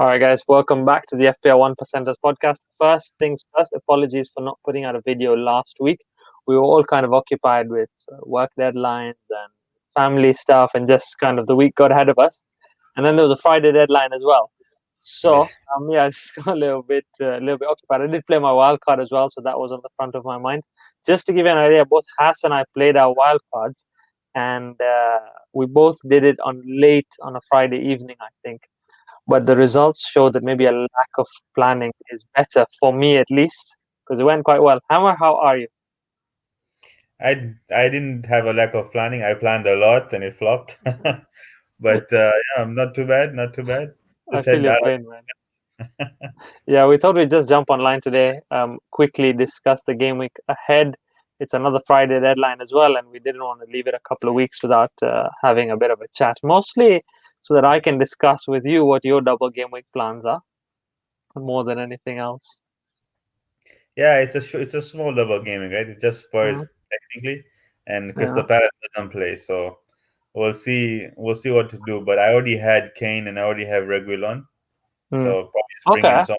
All right, guys, welcome back to the FPL One Percenters Podcast. First things first, apologies for not putting out a video last week. We were all kind of occupied with work deadlines and family stuff, and just kind of the week got ahead of us. And then there was a Friday deadline as well. So, I just got a little bit occupied. I did play my wild card as well, so that was on the front of my mind. Just to give you an idea, both Hass and I played our wild cards, and we both did it late on a Friday evening, I think. But the results show that maybe a lack of planning is better, for me at least, because it went quite well. Hammer, how are you? I didn't have a lack of planning. I planned a lot and it flopped. But I'm not too bad. Not too bad. I feel your pain, man. Yeah, we thought we'd just jump online today, quickly discuss the game week ahead. It's another Friday deadline as well, and we didn't want to leave it a couple of weeks without having a bit of a chat. Mostly so that I can discuss with you what your double game week plans are, more than anything else. Yeah, it's a small double gaming, right? It's just Spurs technically, and Crystal Palace doesn't play, so we'll see what to do. But I already had Kane and I already have Reguilon, so probably just bring in some.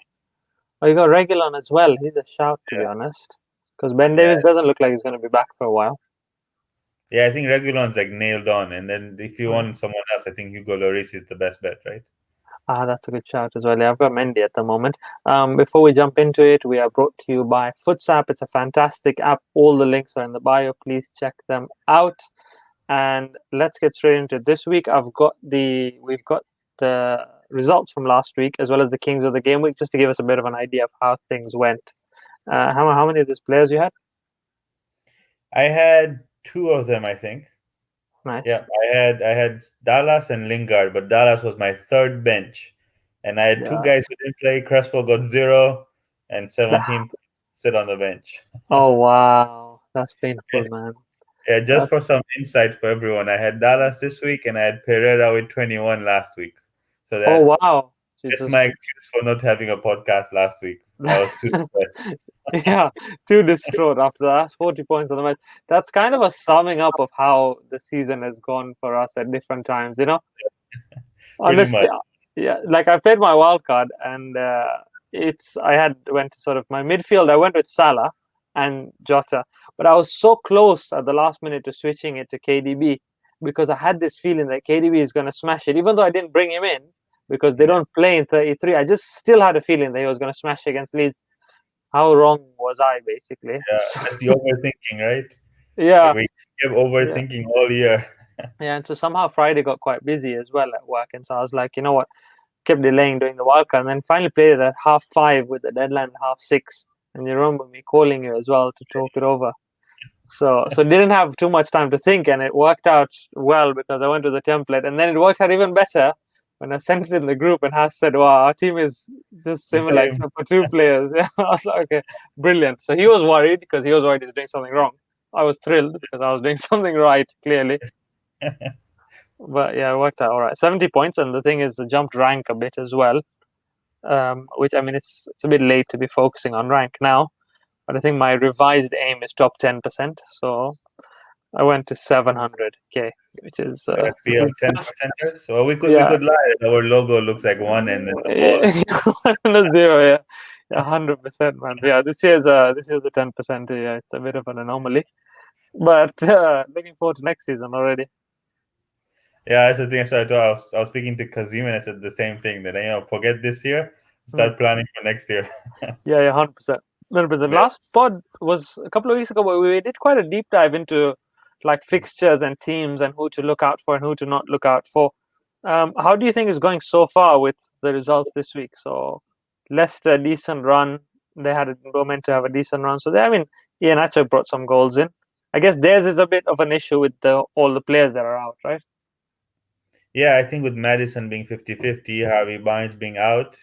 Oh, you got Reguilon as well. He's a shout, to be honest, because Ben Davies doesn't look like he's going to be back for a while. Yeah, I think Reguilon's like nailed on, and then if you want someone else, I think Hugo Lloris is the best bet, right? That's a good shout as well. Yeah, I've got Mendy at the moment. Before we jump into it, we are brought to you by Footsapp. It's a fantastic app. All the links are in the bio. Please check them out. And let's get straight into it. This week, we've got the results from last week, as well as the Kings of the Game Week, just to give us a bit of an idea of how things went. How many of these players you had? I had two of them, I think. Nice. Yeah, I had Dallas and Lingard, but Dallas was my third bench, and I had two guys who didn't play. Crespo got 0 and 17 sit on the bench. Oh wow, that's painful, man. Yeah, just for some insight for everyone, I had Dallas this week, and I had Pereira with 21 last week. So that's my excuse for not having a podcast last week. I was too depressed. Yeah, too distraught after the last 40 points on the match. That's kind of a summing up of how the season has gone for us at different times, Honestly, yeah, like I played my wild card, and went to sort of my midfield. I went with Salah and Jota, but I was so close at the last minute to switching it to KDB, because I had this feeling that KDB is going to smash it, even though I didn't bring him in because they don't play in 33. I just still had a feeling that he was going to smash against Leeds. How wrong was I, basically? Yeah, that's the overthinking, right? Yeah. Like we kept overthinking all year. Yeah, and so somehow Friday got quite busy as well at work, and so I was like, you know what, kept delaying doing the wildcard, and then finally played it at 5:30 with the deadline at 6:30. And you remember me calling you as well to talk it over. So didn't have too much time to think, and it worked out well because I went to the template, and then it worked out even better when I sent it in the group and Has said, "Wow, our team is just similar except for 2 players." Yeah, I was like, "Okay, brilliant." So he was worried because he was worried he's doing something wrong. I was thrilled because I was doing something right, clearly. But yeah, it worked out all right. 70 points, and the thing is, it jumped rank a bit as well. Which, I mean, it's a bit late to be focusing on rank now, but I think my revised aim is top 10%. So I went to 700k, which is FPL 10%. So we could lie. Our logo looks like 1 and then the ball. And a 0, yeah, 100%, man. Yeah, this year's a 10%. Yeah, it's a bit of an anomaly, but looking forward to next season already. Yeah, that's the thing. So I was speaking to Kazim, and I said the same thing, that forget this year, start planning for next year. Yeah, 100%. 100%. Last pod was a couple of weeks ago, where we did quite a deep dive into like fixtures and teams and who to look out for and who to not look out for. How do you think it's going so far with the results this week? So Leicester, decent run. Were meant to have a decent run. So Iheanacho brought some goals in. I guess theirs is a bit of an issue with all the players that are out, right? Yeah, I think with Maddison being 50-50, Harvey Barnes being out,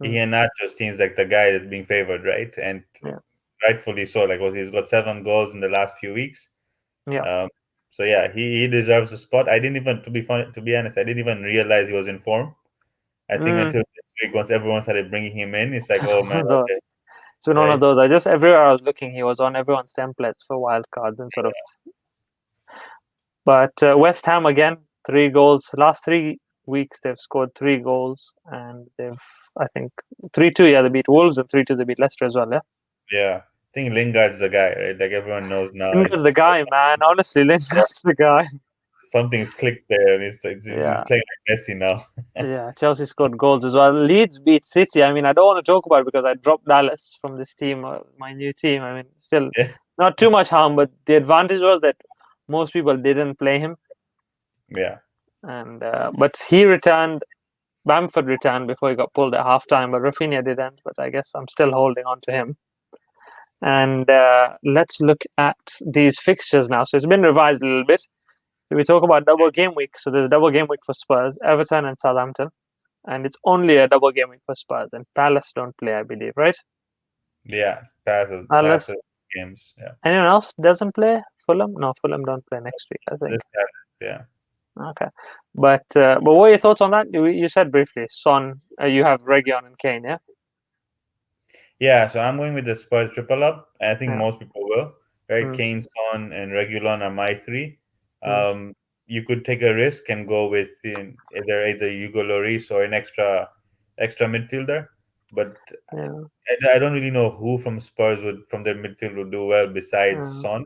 Iheanacho seems like the guy that's being favored, right? And rightfully so. Like, he's got 7 goals in the last few weeks. Yeah. So yeah, he deserves a spot. I didn't even, to be honest, I didn't even realize he was in form. I think until this week, once everyone started bringing him in, it's like, oh man. Okay. It's been one of those. Everywhere I was looking, he was on everyone's templates for wildcards and sort of. But West Ham again, 3 goals. Last 3 weeks they've scored 3 goals, and they've, I think, 3-2. Yeah, they beat Wolves, and 3-2 they beat Leicester as well. Yeah, Yeah, I think Lingard's the guy, right? Like everyone knows now. Lingard's the guy, man. Honestly, Lingard's the guy. Something's clicked there, and he's Yeah. playing like Messi now. Yeah, Chelsea scored goals as well. Leeds beat City. I mean, I don't want to talk about it because I dropped Dallas from this team, my new team. I mean, still Yeah, not too much harm, but the advantage was that most people didn't play him, yeah, and but he returned. Bamford returned before he got pulled at halftime, but Rafinha didn't. But I guess I'm still holding on to him. And let's look at these fixtures now. So it's been revised a little bit. We talk about double game week. So there's a double game week for Spurs, Everton, and Southampton. And it's only a double game week for Spurs, and Palace don't play, I believe, right? yeah. Palace. Passes games. Yeah, Anyone else doesn't play? Fulham? No, Fulham don't play next week, I think. Just Palace, yeah. Okay, but what are your thoughts on that? You said briefly, Son. You have Reguilon and Kane, yeah. Yeah, so I'm going with the Spurs triple up. I think Yeah. most people will, right? Mm, Kane, Son, and Reguilon are my three. mm, You could take a risk and go with either Hugo Lloris or an extra midfielder, but yeah. I don't really know who from Spurs from their midfield would do well besides Mm, Son,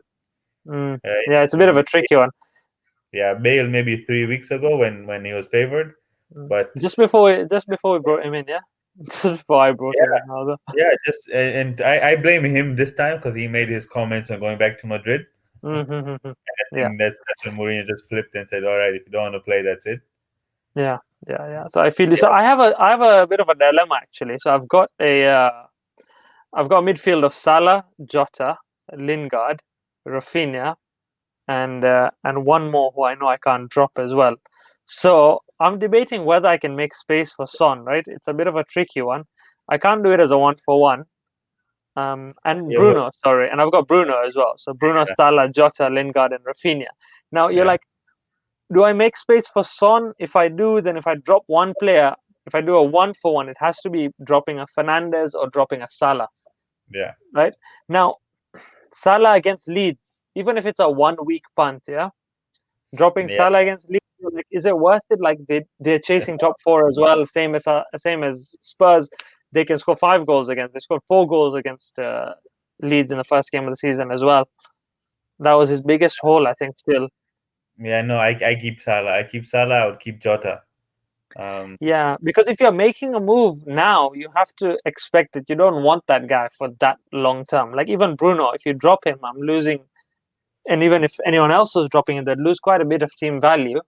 mm. right? Yeah, it's a bit of a tricky one. Yeah, Bale maybe 3 weeks ago when he was favored, but Just before we brought him in, yeah. Just before I brought him in, although. yeah, just and I blame him this time because he made his comments on going back to Madrid. Mm-hmm. I Yeah, think that's when Mourinho just flipped and said, "All right, if you don't want to play, that's it." yeah, yeah. So I feel so. I have a bit of a dilemma actually. So I've got a midfield of Salah, Jota, Lingard, Rafinha, and one more who I know I can't drop as well. So I'm debating whether I can make space for Son. Right, it's a bit of a tricky one. I can't do it as a 1-for-1. And Yeah, well, Bruno, sorry, and I've got Bruno as well. So Bruno, Salah, Jota, Lingard, and Rafinha. Now you're yeah, like, do I make space for Son? If I do, then if I drop one player, if I do a 1-for-1, it has to be dropping a Fernandez or dropping a Salah. yeah, Right now, Salah against Leeds, even if it's a 1 week punt, yeah, dropping yeah, Salah against Leeds, like, is it worth it? Like they're chasing top four as well, same as Spurs. They can score 5 goals against. They scored 4 goals against Leeds in the first game of the season as well. That was his biggest hole, I think. Still, yeah. No, I keep Salah. I keep Salah. I would keep Jota. Um, yeah, because if you're making a move now, you have to expect that you don't want that guy for that long term. Like even Bruno, if you drop him, I'm losing. And even if anyone else was dropping him, they'd lose quite a bit of team value.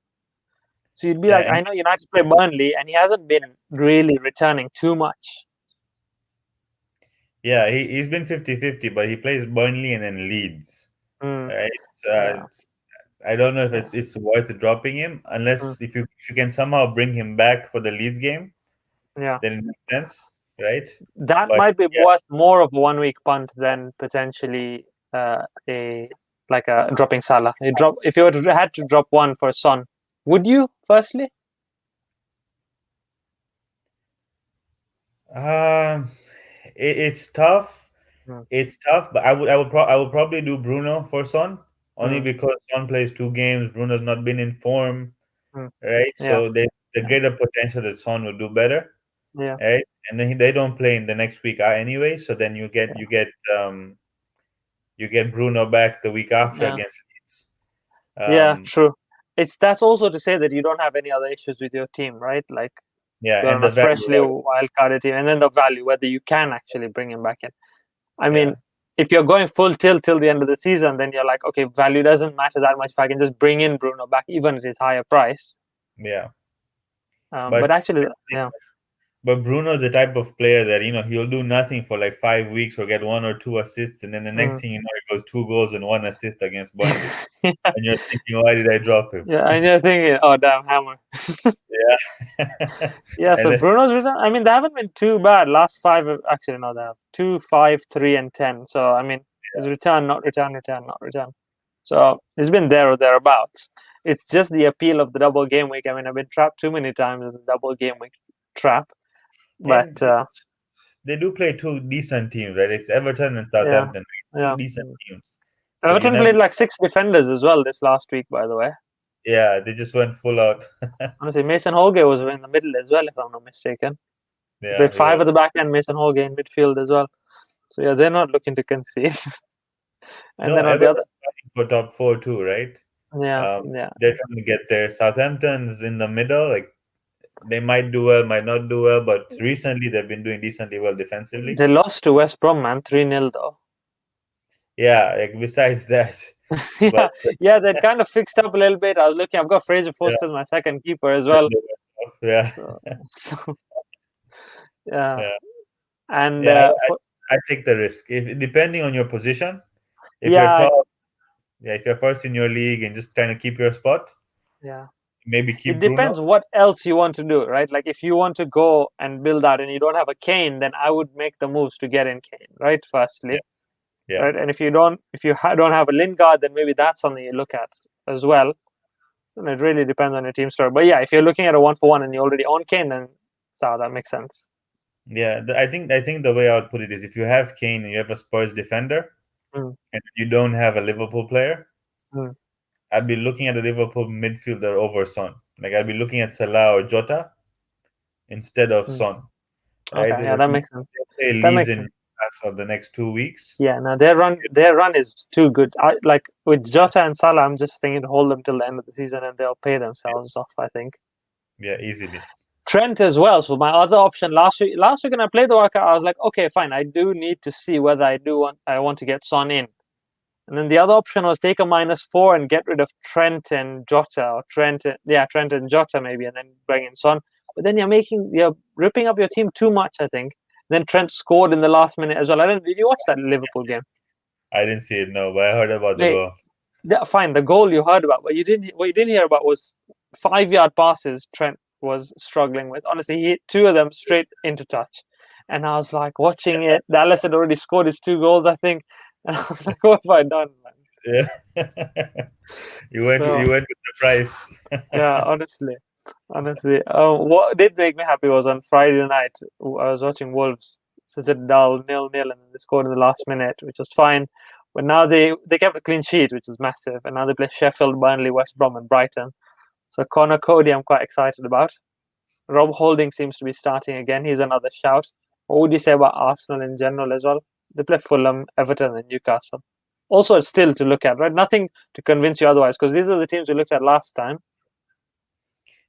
So you'd be yeah, like, I know United play Burnley, and he hasn't been really returning too much. yeah. He's been 50-50, but he plays Burnley and then Leeds, Mm, right? yeah, I don't know if yeah, it's worth dropping him mm, unless if you can somehow bring him back for the Leeds game, yeah. then it makes sense, right? That But might be yeah, worth more of a 1 week punt than potentially a like a dropping Salah. You drop if you had to drop one for Son, would you? Firstly, um, it's tough. mm, It's tough, but I would probably do Bruno for Son only mm, because Son plays 2 games. Bruno's not been in form, mm, right? yeah, So the yeah, greater potential that Son will do better, yeah, right? And then they don't play in the next week anyway. So then you get Bruno back the week after yeah, against Leeds. yeah. Um, True. That's also to say that you don't have any other issues with your team, right? Like yeah, you're and on a the value, freshly wildcarded team, and then the value whether you can actually bring him back in. I mean, yeah, if you're going full tilt till the end of the season, then you're like, okay, value doesn't matter that much if I can just bring in Bruno back, even at his higher price. yeah. But But actually, yeah, But Bruno's the type of player that he'll do nothing for like 5 weeks or get 1 or 2 assists, and then the next mm. thing you know, he goes 2 goals and 1 assist against Burnley, yeah, and you're thinking, why did I drop him? yeah, and you're thinking, oh damn, Hammer. Yeah, Yeah, and so then, Bruno's return. I mean, they haven't been too bad. Last five, actually, no, they have 2, 5, 3, and 10. So I mean, his return, not return, return, not return. So it's been there or thereabouts. It's just the appeal of the double game week. I mean, I've been trapped too many times as a double game week trap. But and they do play 2 decent teams, right? It's Everton and yeah, Southampton, two yeah. decent teams. So you Everton never, played like 6 defenders as well this last week, by the way. Yeah, they just went full out. Honestly, Mason Holgate was in the middle as well, if I'm not mistaken. He Yeah, played he five was. at the back end, Mason Holgate in midfield as well. So yeah, they're not looking to concede. And No, then on the Everton other, fighting for top four too, right? yeah, yeah, They're trying to get there. Southampton's in the middle. Like they might do well, might not do well, but recently they've been doing decently well defensively. they lost to West Brom, man, 3-0 though. Yeah, like besides that, but Yeah, yeah, they'd kind of fixed up a little bit. I was looking, I've got Fraser yeah, Forster as my second keeper as well. yeah, So, so yeah, yeah, and yeah. I take the risk if depending on your position. If you're yeah, top, yeah, if you're first in your league and just trying to keep your spot, yeah. maybe It keep Bruno. depends what else you want to do, right? Like if you want to go and build out and you don't have a Kane, then I would make the moves to get in Kane, right? Yeah, Firstly, yeah, right? And if you don't, don't have a Lingard, then maybe that's something you look at as well. And it really depends on your team story. But yeah, if you're looking at a 1-for-1 and you already own Kane, then so that makes sense. yeah. I think the way I would put it is if you have Kane and you have a Spurs defender Mm, and you don't have a Liverpool player, mm, I'd be looking at a Liverpool midfielder over Son. Like I'd be looking at Salah or Jota instead of mm. Son. Right? Okay, yeah, that makes sense. They play That Leeds makes in sense. Newcastle the next 2 weeks. Yeah, no, their run is too good. I like with Jota and Salah, I'm just thinking to hold them till the end of the season and they'll pay themselves off, I think. Yeah, easily. Trent as well. So my other option last week when I played the workout, I was like, okay, fine. I do need to see whether I want to get Son in. And then the other option was take a -4 and get rid of Trent and Jota, or Trent and Jota maybe, and then bring in Son. But then you're ripping up your team too much, I think. Then Trent scored in the last minute as well. Did you watch that Liverpool game? I didn't see it, no, but I heard about the Mate, goal. fine, the goal you heard about, but what you didn't hear about was 5-yard passes Trent was struggling with. Honestly, he hit two of them straight into touch. And I was like watching it. Dallas had already scored his 2 goals, I think. And I was like, what have I done, man? Yeah. So you went with the price. yeah, honestly. What did make me happy was on Friday night, I was watching Wolves, such a dull 0-0, and they scored in the last minute, which was fine. But now they kept a clean sheet, which is massive. And now they play Sheffield, Burnley, West Brom, and Brighton. So Connor Cody, I'm quite excited about. Rob Holding seems to be starting again. He's another shout. What would you say about Arsenal in general as well? They play Fulham, Everton, and Newcastle. Also, it's still to look at, right? Nothing to convince you otherwise, because these are the teams we looked at last time.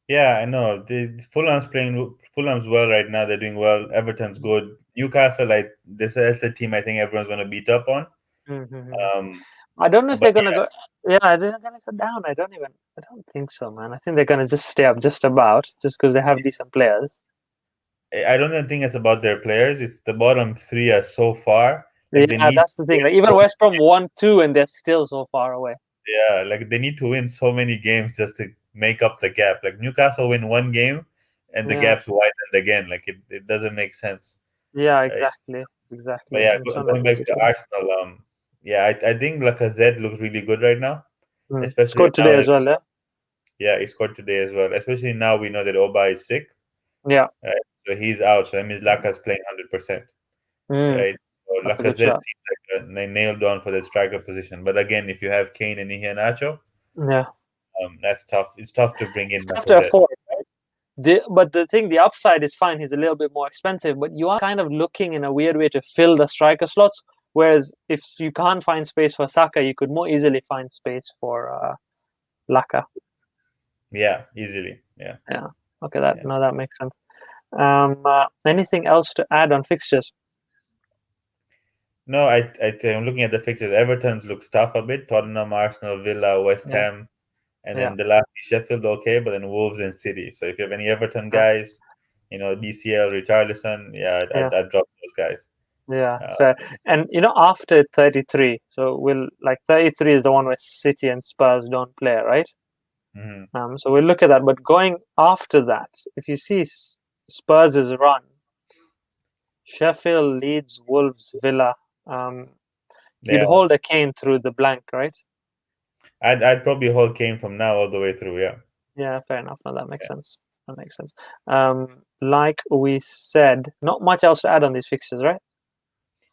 Yeah, I know. Fulham's well right now. They're doing well. Everton's good. Newcastle, like that's the team I think everyone's gonna beat up on. Mm-hmm. Um, I don't know if but they're gonna go. Yeah, they're gonna go down. I don't think so, man. I think they're gonna just stay up just about, just because they have decent players. I don't even think it's about their players. It's the bottom three are so far. Like they Yeah, need that's the thing. Like even West Brom won 2, and they're still so far away. yeah, like they need to win so many games just to make up the gap. Like Newcastle win one game and the Yeah, gap's widened again. Like it doesn't make sense. yeah, Right? But exactly. yeah, And it's not going back necessary. to Arsenal, yeah, I think Lacazette looks really good right now, especially Scored now today that as well. Yeah, yeah, he scored today as well. Especially now we know that Oba is sick, yeah. right? So he's out. So that means Laka's playing 100%, Mm, right? So that's a good Lacazette shot. seems like they nailed on for the striker position. But again, if you have Kane and Iheanacho, Yeah, that's tough. It's tough to bring it's in tough to Lacazette. afford. But the upside is fine. He's a little bit more expensive, but you are kind of looking in a weird way to fill the striker slots. Whereas if you can't find space for Saka, you could more easily find space for Laka. Yeah, easily. Yeah, Yeah. Okay, yeah. that makes sense. Anything else to add on fixtures? No, I'm looking at the fixtures. Everton's looks tough a bit. Tottenham, Arsenal, Villa, West Yeah, Ham, and yeah, then the last is Sheffield, okay, but then Wolves and City. So if you have any Everton yeah, guys, DCL, Richarlison, yeah, yeah, I'd drop those guys. yeah. Uh, Fair. And after 33, so 33 is the one where City and Spurs don't play, right? mhm. So we'll look at that. But going after that, if you see Spurs' run, Sheffield, Leeds, Wolves, Villa, um, you'd Yeah, hold a Kane through the blank, right? I'd probably hold Kane from now all the way through. Yeah, Yeah, fair enough. No, that makes yeah, sense. That makes sense. Like we said, not much else to add on these fixtures, right?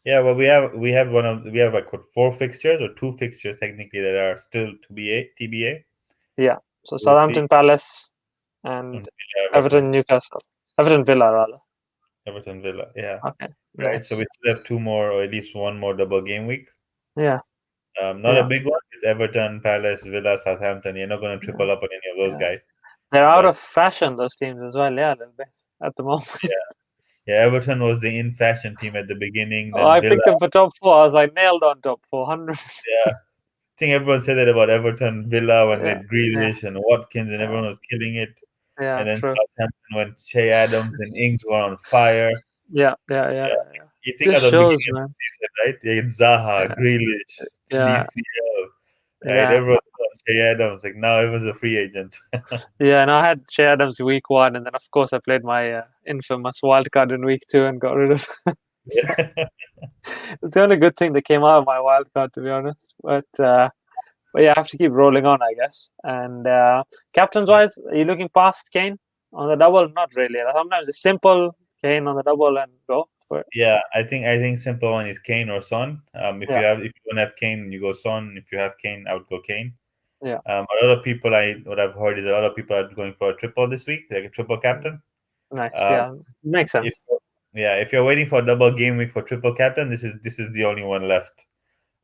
yeah. Well, we have like what, four fixtures or two fixtures technically that are still to be TBA. Yeah. So We'll see. Southampton, Palace, and Everton, Newcastle. Everton, Villa, rather. Everton, Villa. Yeah. Okay. Right. Nice. So we still have 2 more, or at least 1 more double game week. Yeah. Not a big one. It's Everton, Palace, Villa, Southampton. You're not going to triple up on any of those guys. They're out of fashion, those teams as well. Yeah, a little bit at the moment. Yeah, Everton was the in-fashion team at the beginning. Then I Villa. picked them for top 4. I was like nailed on top 400. Yeah. I think everyone said that about Everton, Villa when they had Grealish and Watkins, and everyone was killing it. Yeah, and then true. Southampton when Che Adams and Ings were on fire. Yeah. You think Just at the shows, beginning man. of the season, right? It's Zaha, Grealish, DCL, right? Everyone was Che Adams. Like now everyone's a free agent. Yeah, and I had Che Adams week 1, and then of course I played my infamous wildcard in week 2 and got rid of it. It's the only good thing that came out of my wildcard, to be honest. But yeah, I have to keep rolling on, I guess. And captains wise, are you looking past Kane on the double? Not really. Sometimes it's simple Kane on the double and go for it. Yeah, I think simple one is Kane or Son. If you don't have Kane, you go Son. If you have Kane, I would go Kane. Yeah. A lot of people, what I've heard is a lot of people are going for a triple this week, like a triple captain. Nice. Makes sense. If you're waiting for a double game week for triple captain, this is the only one left,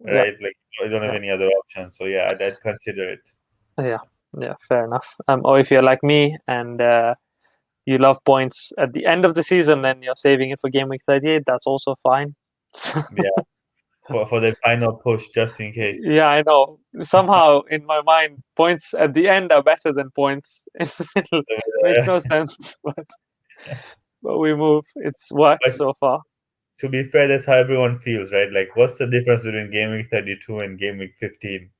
right? Like you don't have any other option. So yeah, I'd consider it. Yeah, fair enough. Or if you're like me and you love points at the end of the season, then you're saving it for game week 38. That's also fine. For the final push, just in case. Yeah, I know. Somehow in my mind, points at the end are better than points in the middle. Makes no sense, but we move. It's worked so far. To be fair, that's how everyone feels, right? Like, what's the difference between game week 32 and game week 15?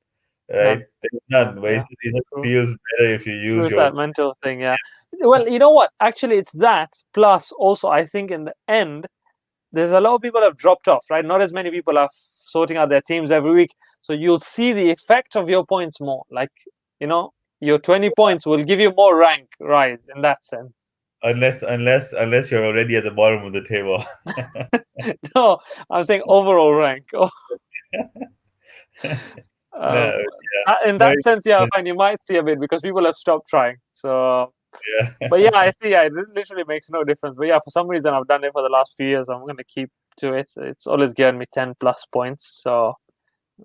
Right? There's none. But it just feels better if you use that mental thing. Yeah. Well, you know what? Actually, it's that. Plus, also, I think in the end, there's a lot of people have dropped off, right? Not as many people are sorting out their teams every week. So you'll see the effect of your points more. Like, your 20 points will give you more rank rise in that sense. Unless you're already at the bottom of the table. No, I'm saying overall rank. In that sense, fine. You might see a bit because people have stopped trying. So, but yeah, I see. It literally makes no difference. But yeah, for some reason, I've done it for the last few years. I'm going to keep to it. It's always given me 10 plus points, so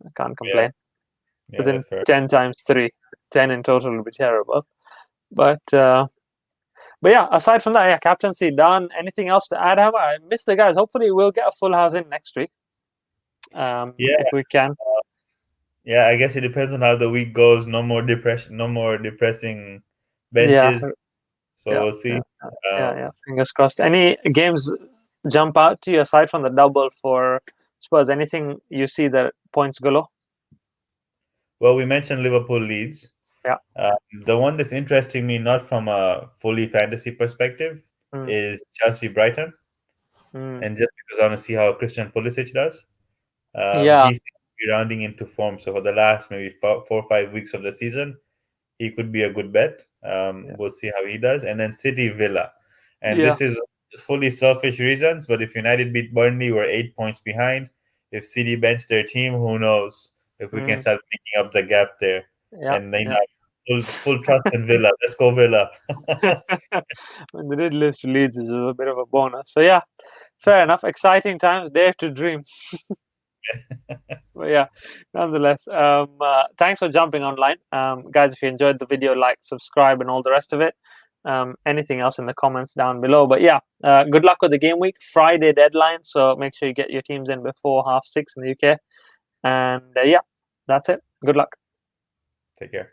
I can't complain. Because in 10 times 3, 10 in total would be terrible. But yeah, aside from that, captaincy done. Anything else to add, Hammer? I miss the guys. Hopefully, we'll get a full house in next week. If we can. Yeah, I guess it depends on how the week goes. No more depressing benches. So we'll see. Fingers crossed. Any games jump out to you aside from the double for Spurs? Anything you see that points galore? Well, we mentioned Liverpool Leeds. Yeah. The one that's interesting me, not from a fully fantasy perspective, is Chelsea Brighton. And just because I want to see how Christian Pulisic does. He's rounding into form. So for the last maybe 4 or 5 weeks of the season, he could be a good bet. We'll see how he does. And then City Villa. And this is fully selfish reasons, but if United beat Burnley, we're 8 points behind. If City bench their team, who knows if we can start making up the gap there. And then full trust in Villa. Let's go Villa. When they did list Leeds, it was a bit of a bonus. So yeah, fair enough. Exciting times. Dare to dream. But yeah, nonetheless, thanks for jumping online. Guys, if you enjoyed the video, like, subscribe, and all the rest of it. Anything else in the comments down below. But yeah, good luck with the game week. Friday deadline, so make sure you get your teams in before 6:30 in the UK. And yeah, that's it. Good luck. Take care.